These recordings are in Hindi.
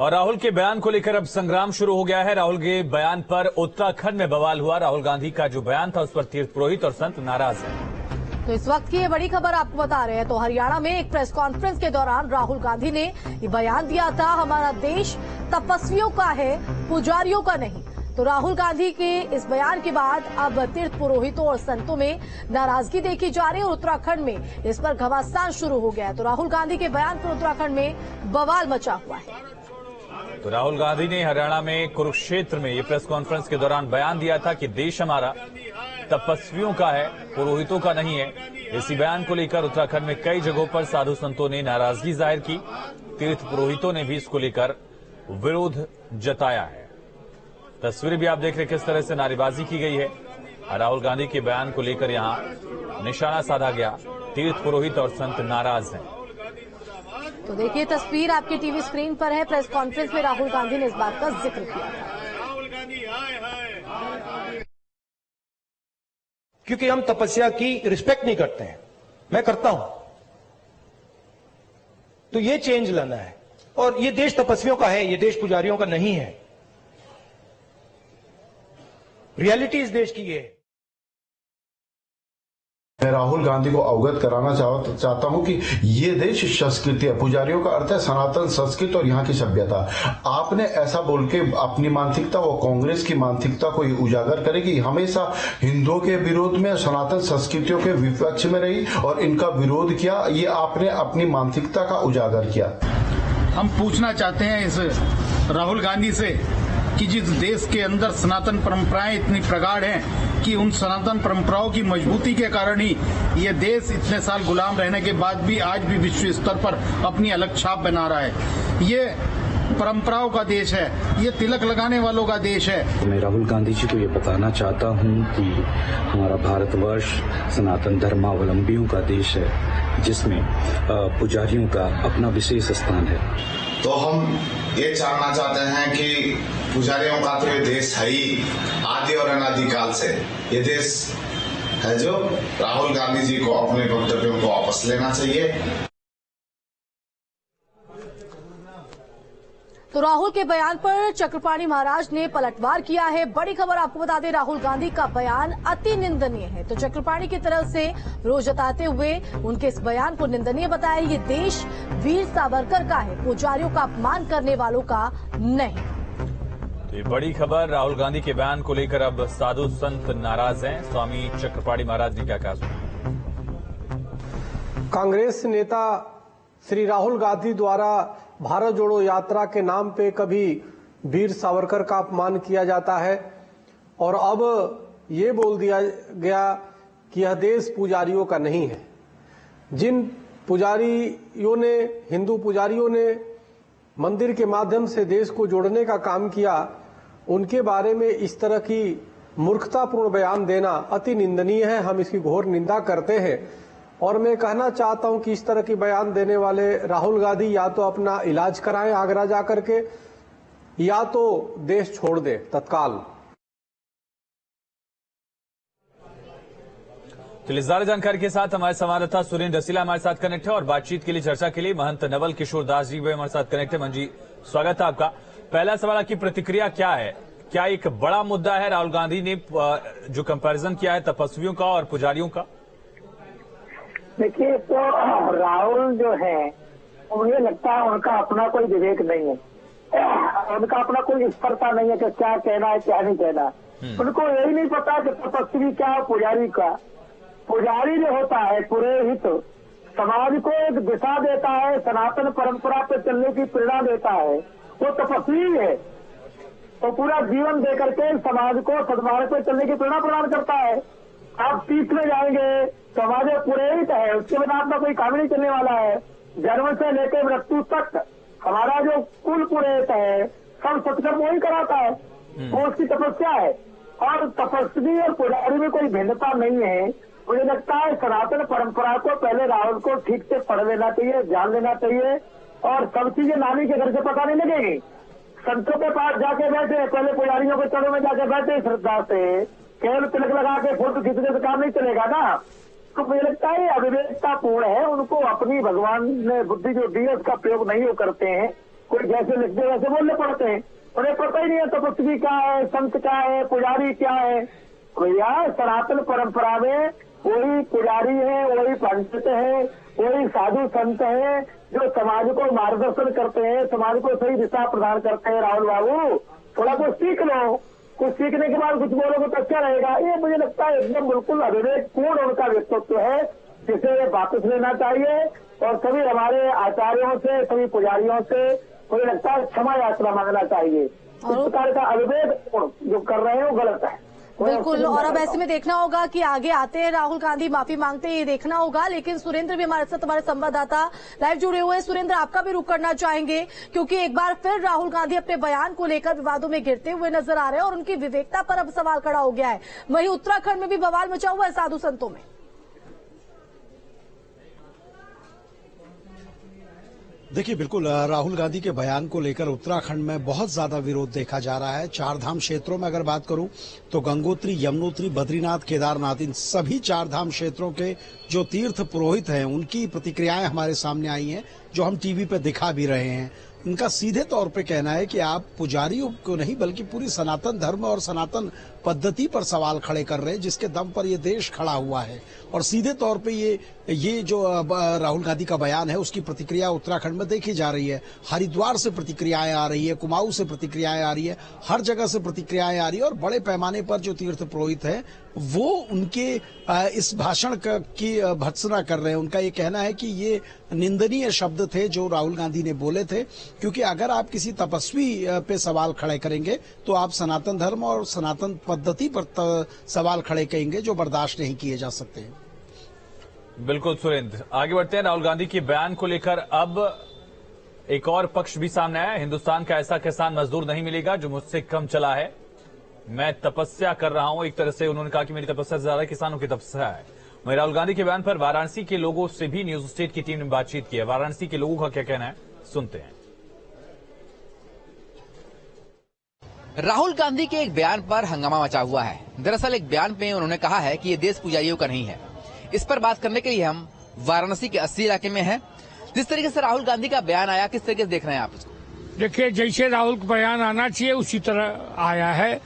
और राहुल के बयान को लेकर अब संग्राम शुरू हो गया है। राहुल के बयान पर उत्तराखंड में बवाल हुआ। राहुल गांधी का जो बयान था उस पर तीर्थ पुरोहित और संत नाराज हैं। तो इस वक्त की ये बड़ी खबर आपको बता रहे हैं। तो हरियाणा में एक प्रेस कॉन्फ्रेंस के दौरान राहुल गांधी ने ये बयान दिया था, हमारा देश तपस्वियों का है, पुजारियों का नहीं। तो राहुल गांधी के इस बयान के बाद अब तीर्थ पुरोहितों और संतों में नाराजगी देखी जा रही है और उत्तराखंड में इस पर घमासान शुरू हो गया है। तो राहुल गांधी के बयान पर उत्तराखंड में बवाल मचा हुआ है। तो राहुल गांधी ने हरियाणा में कुरुक्षेत्र में ये प्रेस कॉन्फ्रेंस के दौरान बयान दिया था कि देश हमारा तपस्वियों का है, पुरोहितों का नहीं है। इसी बयान को लेकर उत्तराखंड में कई जगहों पर साधु संतों ने नाराजगी जाहिर की। तीर्थ पुरोहितों ने भी इसको लेकर विरोध जताया है। तस्वीरें भी आप देख रहे किस तरह से नारेबाजी की गई है। राहुल गांधी के बयान को लेकर यहां निशाना साधा गया। तीर्थ पुरोहित और संत नाराज हैं। तो देखिए तस्वीर आपकी टीवी स्क्रीन पर है। प्रेस कॉन्फ्रेंस में राहुल गांधी ने इस बात का जिक्र किया। क्योंकि हम तपस्या की रिस्पेक्ट नहीं करते हैं, मैं करता हूं। तो ये चेंज लाना है। और ये देश तपस्वियों का है, ये देश पुजारियों का नहीं है। रियलिटी इस देश की ये है। मैं राहुल गांधी को अवगत कराना चाहता हूं कि ये देश संस्कृति है। पुजारियों का अर्थ है सनातन संस्कृति और यहाँ की सभ्यता। आपने ऐसा बोल के अपनी मानसिकता वो कांग्रेस की मानसिकता को उजागर करेगी। हमेशा हिंदुओं के विरोध में, सनातन संस्कृतियों के विपक्ष में रही और इनका विरोध किया। ये आपने अपनी मानसिकता का उजागर किया। हम पूछना चाहते हैं इस राहुल गांधी से कि जिस देश के अंदर सनातन परंपराएं इतनी प्रगाढ़ हैं कि उन सनातन परंपराओं की मजबूती के कारण ही ये देश इतने साल गुलाम रहने के बाद भी आज भी विश्व स्तर पर अपनी अलग छाप बना रहा है। ये परंपराओं का देश है, ये तिलक लगाने वालों का देश है। मैं राहुल गांधी जी को ये बताना चाहता हूँ कि हमारा भारतवर्ष सनातन धर्मावलंबियों का देश है, जिसमें पुजारियों का अपना विशेष स्थान है। तो हम ये जानना चाहते हैं कि पुजारियों का तो ये देश है ही आदि और अनादिकाल से। ये देश है जो राहुल गांधी जी को अपने वक्तव्यों को वापस लेना चाहिए। तो राहुल के बयान पर चक्रपाणी महाराज ने पलटवार किया है। बड़ी खबर आपको बता दें, राहुल गांधी का बयान अति निंदनीय है। तो चक्रपाणी की तरफ से विरोध जताते हुए उनके इस बयान को निंदनीय बताया। ये देश वीर सावरकर का है, पुजारियों का अपमान करने वालों का नहीं। तो ये बड़ी खबर, राहुल गांधी के बयान को लेकर अब साधु संत नाराज हैं। स्वामी चक्रपाणी महाराज ने क्या कहा? कांग्रेस नेता श्री राहुल गांधी द्वारा भारत जोड़ो यात्रा के नाम पे कभी वीर सावरकर का अपमान किया जाता है और अब ये बोल दिया गया कि यह देश पुजारियों का नहीं है। जिन पुजारियों ने, हिंदू पुजारियों ने मंदिर के माध्यम से देश को जोड़ने का काम किया, उनके बारे में इस तरह की मूर्खतापूर्ण बयान देना अति निंदनीय है। हम इसकी घोर निंदा करते हैं और मैं कहना चाहता हूं कि इस तरह की बयान देने वाले राहुल गांधी या तो अपना इलाज कराएं आगरा जाकर के, या तो देश छोड़ दे तत्काल। चलिए ज्यादा जानकारी के साथ हमारे संवाददाता सुरेंद्र रसीला हमारे साथ कनेक्ट है और बातचीत के लिए, चर्चा के लिए महंत नवल किशोर दास जी भी हमारे साथ कनेक्ट है। मन जी, स्वागत है आपका। पहला सवाल, आपकी प्रतिक्रिया क्या है? क्या एक बड़ा मुद्दा है राहुल गांधी ने जो कंपैरिजन किया है तपस्वियों का और पुजारियों का? देखिए, तो राहुल जो है, मुझे लगता है उनका अपना कोई विवेक नहीं है, उनका अपना कोई स्पष्टता नहीं है कि क्या कहना है क्या नहीं कहना। उनको यही नहीं पता कि तपस्वी क्या है, पुजारी का। पुजारी जो होता है, पुरोहित, समाज को एक दिशा देता है, सनातन परंपरा पर चलने की प्रेरणा देता है, वो तपस्वी है। तो पूरा जीवन दे करके समाज को सद्मार्ग पर चलने की प्रेरणा प्रदान करता है। आप तीर्थ में जाएंगे तो हमारे पुरोहित है, उसके बिना आपका कोई काम नहीं चलने वाला है। जन्म से लेकर मृत्यु तक हमारा जो कुल पुरोहित है, सब सत्कर्म वही कराता है, वो उसकी तपस्या है। और तपस्वी और पुजारी में कोई भिन्नता नहीं है। मुझे लगता है सनातन परंपरा को पहले राहुल को ठीक से पढ़ लेना चाहिए, जान लेना चाहिए, और सब चीजें नानी के घर से पता नहीं लगेगी। संतों के पास जाके बैठे, पहले पुजारियों के चरणों में जाके बैठे श्रद्धा से, केवल तिलक लगा के फोटो खींचने से काम नहीं चलेगा ना। तो मुझे लगता है अविवेकता पूर्ण है। उनको अपनी भगवान ने बुद्धि जो दी है उसका प्रयोग नहीं वो करते हैं, कोई जैसे लिखते वैसे बोलने पड़ते हैं, उन्हें पता ही नहीं है तपस्वी क्या है, संत क्या है, पुजारी क्या है। भैया सनातन परंपरा में वही पुजारी है, वही पंडित है, वही साधु संत है जो समाज को मार्गदर्शन करते हैं, समाज को सही दिशा प्रदान करते हैं। राहुल बाबू थोड़ा कुछ सीख लो, कुछ सीखने के बाद कुछ बोलोगे तो अच्छा रहेगा। ये मुझे लगता है एकदम बिल्कुल अविवेकपूर्ण उनका व्यक्तित्व है, जिसे वापस लेना चाहिए और सभी हमारे आचार्यों से, सभी पुजारियों से मुझे लगता है क्षमा यात्रा मांगना चाहिए। इस प्रकार का अविवेक जो कर रहे हैं वो गलत है। बिल्कुल, और अब ऐसे में देखना होगा कि आगे आते हैं राहुल गांधी, माफी मांगते हैं, ये देखना होगा। लेकिन सुरेंद्र भी हमारे साथ, हमारे संवाददाता लाइव जुड़े हुए हैं। सुरेंद्र, आपका भी रुख करना चाहेंगे क्योंकि एक बार फिर राहुल गांधी अपने बयान को लेकर विवादों में गिरते हुए नजर आ रहे हैं और उनकी विवेकता पर अब सवाल खड़ा हो गया है। वहीं उत्तराखंड में भी बवाल मचा हुआ है साधु संतों में। देखिए, बिल्कुल राहुल गांधी के बयान को लेकर उत्तराखंड में बहुत ज्यादा विरोध देखा जा रहा है। चार धाम क्षेत्रों में अगर बात करूं तो गंगोत्री, यमुनोत्री, बद्रीनाथ, केदारनाथ, इन सभी चार धाम क्षेत्रों के जो तीर्थ पुरोहित हैं उनकी प्रतिक्रियाएं हमारे सामने आई हैं, जो हम टीवी पे दिखा भी रहे हैं। उनका सीधे तौर पे कहना है कि आप पुजारियों को नहीं बल्कि पूरी सनातन धर्म और सनातन पद्धति पर सवाल खड़े कर रहे हैं, जिसके दम पर ये देश खड़ा हुआ है। और सीधे तौर पे ये जो राहुल गांधी का बयान है उसकी प्रतिक्रिया उत्तराखंड में देखी जा रही है। हरिद्वार से प्रतिक्रियाएं आ रही है, कुमाऊं से प्रतिक्रियाएं आ रही है, हर जगह से प्रतिक्रियाएं आ रही है। और बड़े पैमाने पर जो तीर्थ पुरोहित हैं वो उनके इस भाषण की भर्त्सना कर रहे हैं। उनका ये कहना है कि ये निंदनीय शब्द थे जो राहुल गांधी ने बोले थे, क्योंकि अगर आप किसी तपस्वी पे सवाल खड़े करेंगे तो आप सनातन धर्म और सनातन पद्धति पर सवाल खड़े करेंगे, जो बर्दाश्त नहीं किए जा सकते हैं। बिल्कुल सुरेंद्र, आगे बढ़ते हैं। राहुल गांधी के बयान को लेकर अब एक और पक्ष भी सामने आया। हिंदुस्तान का ऐसा किसान मजदूर नहीं मिलेगा जो मुझसे कम चला है, मैं तपस्या कर रहा हूं। एक तरह से उन्होंने कहा कि मेरी तपस्या से ज्यादा किसानों की तपस्या है। वहीं राहुल गांधी के बयान पर वाराणसी के लोगों से भी न्यूज स्टेट की टीम ने बातचीत की है। वाराणसी के लोगों का क्या कहना है, सुनते हैं। राहुल गांधी के एक बयान पर हंगामा मचा हुआ है। दरअसल एक बयान में उन्होंने कहा है कि ये देश पुजारियों का नहीं है। इस पर बात करने के लिए हम वाराणसी के 80 इलाके में हैं। जिस तरीके से राहुल गांधी का बयान आया, किस तरीके से देख रहे हैं आप इसको? देखिए, जैसे राहुल का बयान आना चाहिए उसी तरह आया है,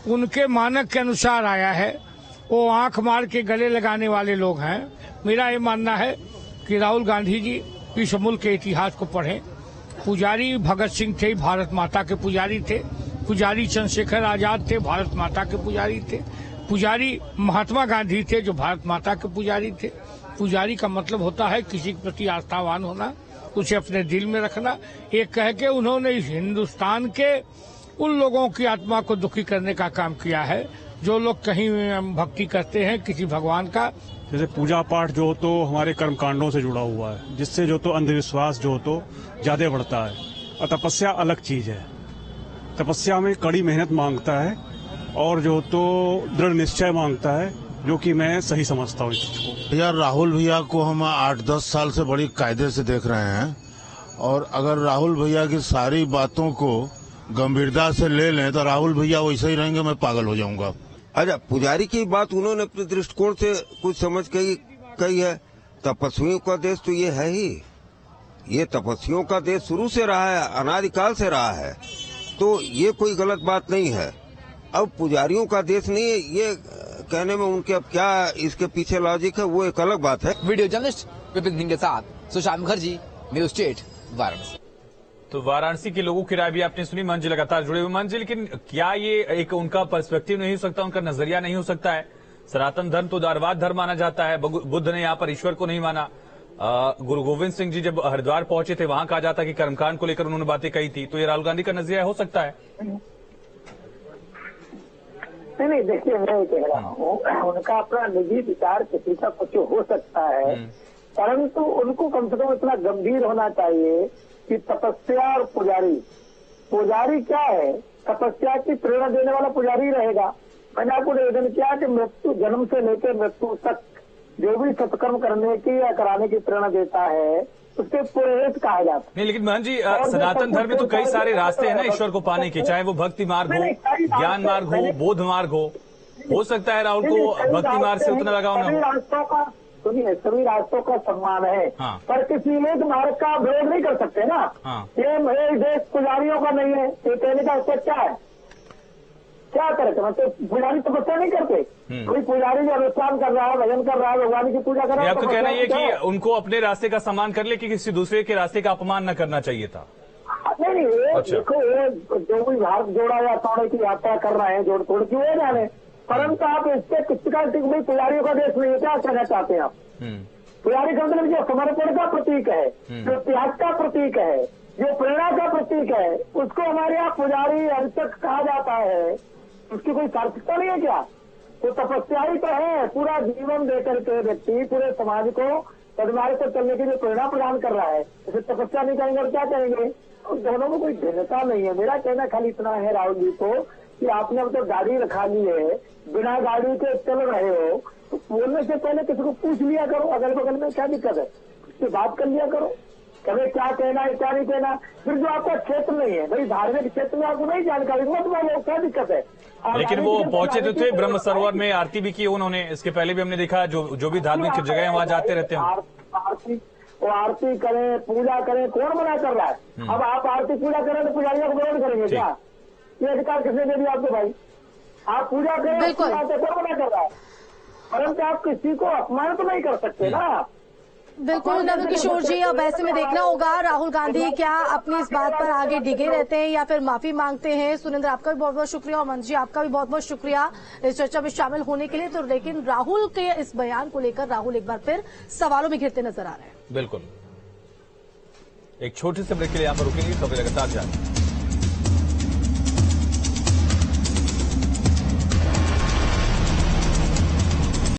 उनके मानक के अनुसार आया है। वो आंख मार के गले लगाने वाले लोग हैं। मेरा ये मानना है कि राहुल गांधी जी इस मुल्क के इतिहास को पढ़ें। पुजारी भगत सिंह थे, भारत माता के पुजारी थे। पुजारी चंद्रशेखर आजाद थे, भारत माता के पुजारी थे। पुजारी महात्मा गांधी थे, जो भारत माता के पुजारी थे। पुजारी का मतलब होता है किसी के प्रति आस्थावान होना, उसे अपने दिल में रखना। ये कह के उन्होंने इस हिंदुस्तान के उन लोगों की आत्मा को दुखी करने का काम किया है जो लोग कहीं भक्ति करते हैं किसी भगवान का। जैसे पूजा पाठ जो तो हमारे कर्म कांडों से जुड़ा हुआ है, जिससे जो तो अंधविश्वास जो तो ज्यादा बढ़ता है। और तपस्या अलग चीज है। तपस्या में कड़ी मेहनत मांगता है और जो तो दृढ़ निश्चय मांगता है, जो कि मैं सही समझता हूँ इस चीज को। यार राहुल भैया को हम 8-10 साल से बड़ी कायदे से देख रहे हैं, और अगर राहुल भैया की सारी बातों को गंभीरता से ले लें तो राहुल भैया वैसे ही रहेंगे, मैं पागल हो जाऊंगा। अच्छा, पुजारी की बात उन्होंने अपने दृष्टिकोण से कुछ समझ के कही है। तपस्वियों का देश तो ये है ही, ये तपस्वियों का देश शुरू से रहा है, अनादिकाल से रहा है, तो ये कोई गलत बात नहीं है। अब पुजारियों का देश नहीं है, ये कहने में उनके अब क्या इसके पीछे लॉजिक है, वो एक अलग बात है। वीडियो जर्नलिस्ट विपिन सिंह के साथ सुशांत मुखर्जी, न्यूज स्टेट, वाराणसी। तो वाराणसी के लोगों की राय भी आपने सुनी। मंजी लगातार जुड़े हुए। मंजी, लेकिन क्या ये एक उनका पर्सपेक्टिव नहीं हो सकता, उनका नजरिया नहीं हो सकता है? सनातन धर्म तो उदारवाद धर्म माना जाता है। बुद्ध ने यहाँ पर ईश्वर को नहीं माना। गुरु गोविंद सिंह जी जब हरिद्वार पहुंचे थे, वहां कहा जाता कि कर्मकांड को लेकर उन्होंने बातें कही थी। तो ये राहुल गांधी का नजरिया हो सकता है? नहीं, देखिए मैं कह रहा हूँ उनका अपना निजी विचार किसी का कुछ हो सकता है, परंतु उनको कम से कम इतना गंभीर होना चाहिए कि तपस्या और पुजारी क्या है, तपस्या की प्रेरणा देने वाला पुजारी रहेगा। मैंने आपको निवेदन किया कि मृत्यु, जन्म से लेकर मृत्यु तक जो भी सत्कर्म करने की या कराने की प्रेरणा देता है उसके पुरोहित कहा जाता है। नहीं, लेकिन महन जी, सनातन धर्म में तो कई सारे रास्ते हैं ना ईश्वर को पाने के, चाहे वो भक्ति मार्ग हो, ज्ञान मार्ग हो, बोध मार्ग हो सकता है राहुल को भक्ति मार्ग से उतना लगाव न हो। सुनिए, सभी राष्ट्रों का सम्मान है, हाँ। पर किसी एक भारत का विरोध नहीं कर सकते ना। हाँ। ये देश पुजारियों का नहीं है, ये कहने का उसका क्या है, क्या करे? मतलब पुजारी तपस्या नहीं करते, कोई पुजारी जो अनुष्ठान कर रहा है, भजन कर रहा है, भगवान की पूजा कर रहा है। आपका कहना ये कि उनको अपने रास्ते का सम्मान कर ले कि किसी दूसरे के रास्ते का अपमान न करना चाहिए था? नहीं, देखो, ये जो भी भारत जोड़ा या तोड़े की यात्रा कर रहे हैं, जोड़ तोड़ की, वो जाने, परंतु आप इससे किसका पुजारियों का देश नहीं है, क्या कहना चाहते हैं आप? पुजारी का मतलब जो समर्पण का प्रतीक है, जो त्याग का प्रतीक है, जो प्रेरणा का प्रतीक है, उसको हमारे यहाँ पुजारी अर्चक कहा जाता है। उसकी कोई सार्थकता नहीं है क्या? तो तपस्या ही तो है, पूरा जीवन देकर के व्यक्ति पूरे समाज को सदमार्ग पर चलने के लिए प्रेरणा प्रदान कर रहा है। इसे तपस्या नहीं करेंगे और क्या करेंगे? तो दोनों में कोई भिन्नता नहीं है। मेरा कहना खाली इतना है राहुल जी को कि आपने अब तो गाड़ी रखा ली है, बिना गाड़ी के चल रहे हो, तो बोलने से पहले किसी को पूछ लिया करो, अगल बगल में क्या दिक्कत है, उससे बात कर लिया करो, कभी क्या कहना है क्या नहीं कहना। फिर जो आपका क्षेत्र नहीं है भाई, धार्मिक क्षेत्र में आपको नहीं जानकारी, मत बोलो, क्या दिक्कत है? लेकिन वो पहुंचे तो थे ब्रह्म सरोवर में, आरती भी की उन्होंने। इसके पहले भी हमने देखा जो भी धार्मिक जगह है वहां जाते रहते हैं। आरती करें, पूजा करें, कौन मना कर रहा है? अब आप आरती पूजा करें तो पुजारियों को विरोध करेंगे क्या? ये अधिकार किसने दे दिया आपको भाई? आप पूजा करें, कौन मना कर रहा है? परंतु आप किसी को अपमान तो नहीं कर सकते ना। बिल्कुल नंद किशोर जी, अब ऐसे में देखना होगा राहुल गांधी क्या अपनी इस बात पर आगे डिगे रहते हैं या फिर माफी मांगते हैं। सुरेंद्र, आपका भी बहुत बहुत शुक्रिया और मंच जी आपका भी बहुत बहुत शुक्रिया इस चर्चा में शामिल होने के लिए। तो लेकिन राहुल के इस बयान को लेकर राहुल एक बार फिर सवालों में घिरते नजर आ रहे हैं। बिल्कुल, एक छोटे से ब्रेक के लिए यहाँ पर रुकेंगे, तो लगातार जाएंगे।